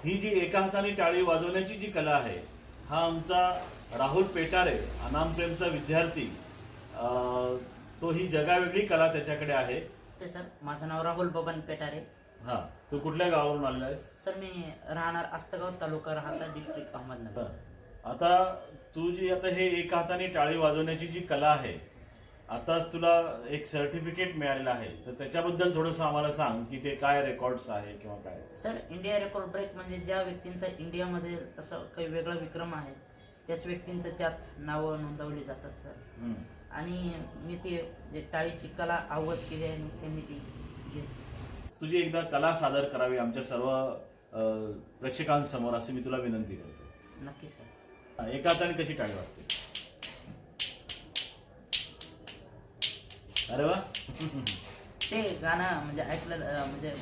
ही जी एका हाताने टाळी वाजवण्याची जी कला आहे, हा आमचा राहुल पेटारे अनाम प्रेमचा विद्यार्थी, तो ही जगावेगळी कला त्याच्याकडे आहे. ते सर, माझं नाव राहुल बबन पेटारे. हा, तू कुठल्या गावावरून आलेला आहेस? सर, मी राहणार आस्तगाव तालुका राहता डिस्ट्रिक्ट अहमदनगर. आता तू जी आता हे एका हाताने टाळी वाजवण्याची जी कला आहे, आताच तुला एक सर्टिफिकेट मिळालेलं आहे, तर त्याच्याबद्दल थोडंसं आम्हाला सांग की ते काय रेकॉर्ड्स आहे किंवा काय. सर, इंडिया रेकॉर्ड ब्रेक म्हणजे ज्या व्यक्तींचा इंडियामध्ये असं काही वेगळा विक्रम आहे त्याच व्यक्तींचं त्यात नावं नोंदवली जातात सर. आणि मी ते जे टाळीची कला अवगत केली आहे ते मी ती घेतली सर. तुझी एकदा कला सादर करावी आमच्या सर्व प्रेक्षकांसमोर, अशी मी तुला विनंती करतो. नक्की सर. एका हाताने कशी टाळी वाजते? अरे वा. ते गाणं म्हणजे ऐकलं, म्हणजे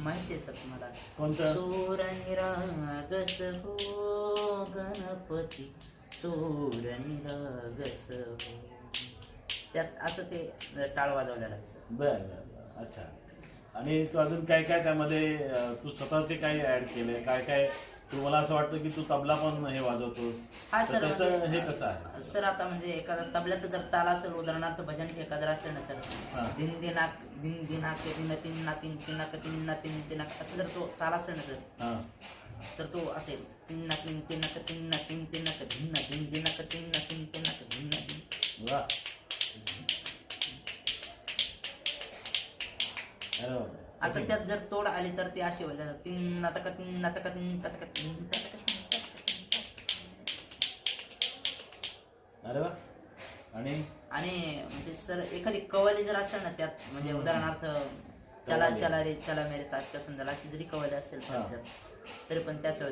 माहिती आहे सर तुम्हाला. कोणतं? सूर निरागस हो गणपती, सूर निरागस हो, त्यात असं ते टाळ वाजवलेलं आहे सर. बर, अच्छा. आणि तू अजून काय काय त्यामध्ये तू स्वतःचे काय ऍड केले, काय काय तू, मला असं वाटतं की तू तबला पण हे वाजवतोस. हा तर सर, त्याचं म्हणजे हे कसं आहे सर, आता म्हणजे एखादा तबल्याचं जर ताल असेल, उदाहरणार्थ भजन एखादं असेल ना सर, हा. दिन दिनाक दिन दिनाक दिन तीन ना तीन तिनाक तीन ना तीन तिनाक, असं जर तो ताल असेल ना सर, हा. तर तो असेल तीन ना तीन तिनाक तीन ना तीन तिनाक धिन ना दिन दिनाक तीन ना तीन तिनाक धिन ना दिन. वा. अरे वा. आता त्यात जर तोड आली तर ती अशी होईल, तीन नाटक तीन नाटक तीन नाटक तीन नाटक. अरे वा. आणि आणि म्हणजे सर, एखादी कव्वाली जर असेल ना त्यात, म्हणजे उदाहरणार्थ चला कव्वाली. चला रे चला मेरे ताज का संदल, अशी जरी कव्वाली असेल सर हा. त्यात, तरी पण त्याच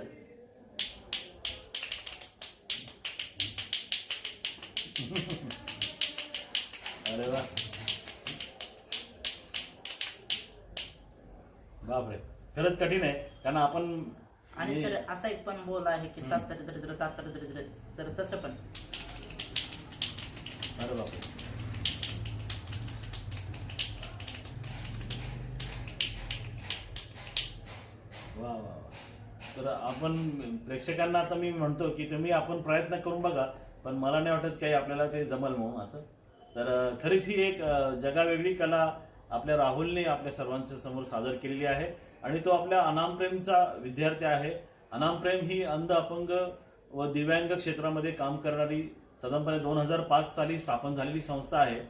अरे वा. बापरे, खरंच कठीण आहे, कारण आपण आणि सर असा एक पण बोल आहे की तात्तर दरिद्र तात्तर दरिद्र, तर तसं पण. अरे बापरे. वा वा वा. तर आपण प्रेक्षकांना आता मी म्हणतो की तुम्ही आपण प्रयत्न करून बघा, पण मला नाही वाटत काही आपल्याला ते जमल म्हणून असं. तर खरीच ही एक जगावेगळी कला आपल्या राहुलने आपल्या सर्वांच्या समोर सादर केलेली आहे. आणि तो आपल्या अनाम प्रेमचा विद्यार्थी आहे. अनाम प्रेम ही अंध, अपंग व दिव्यांग क्षेत्रामध्ये काम करणारी साधारणपणे 2005 साली स्थापन झालेली संस्था आहे.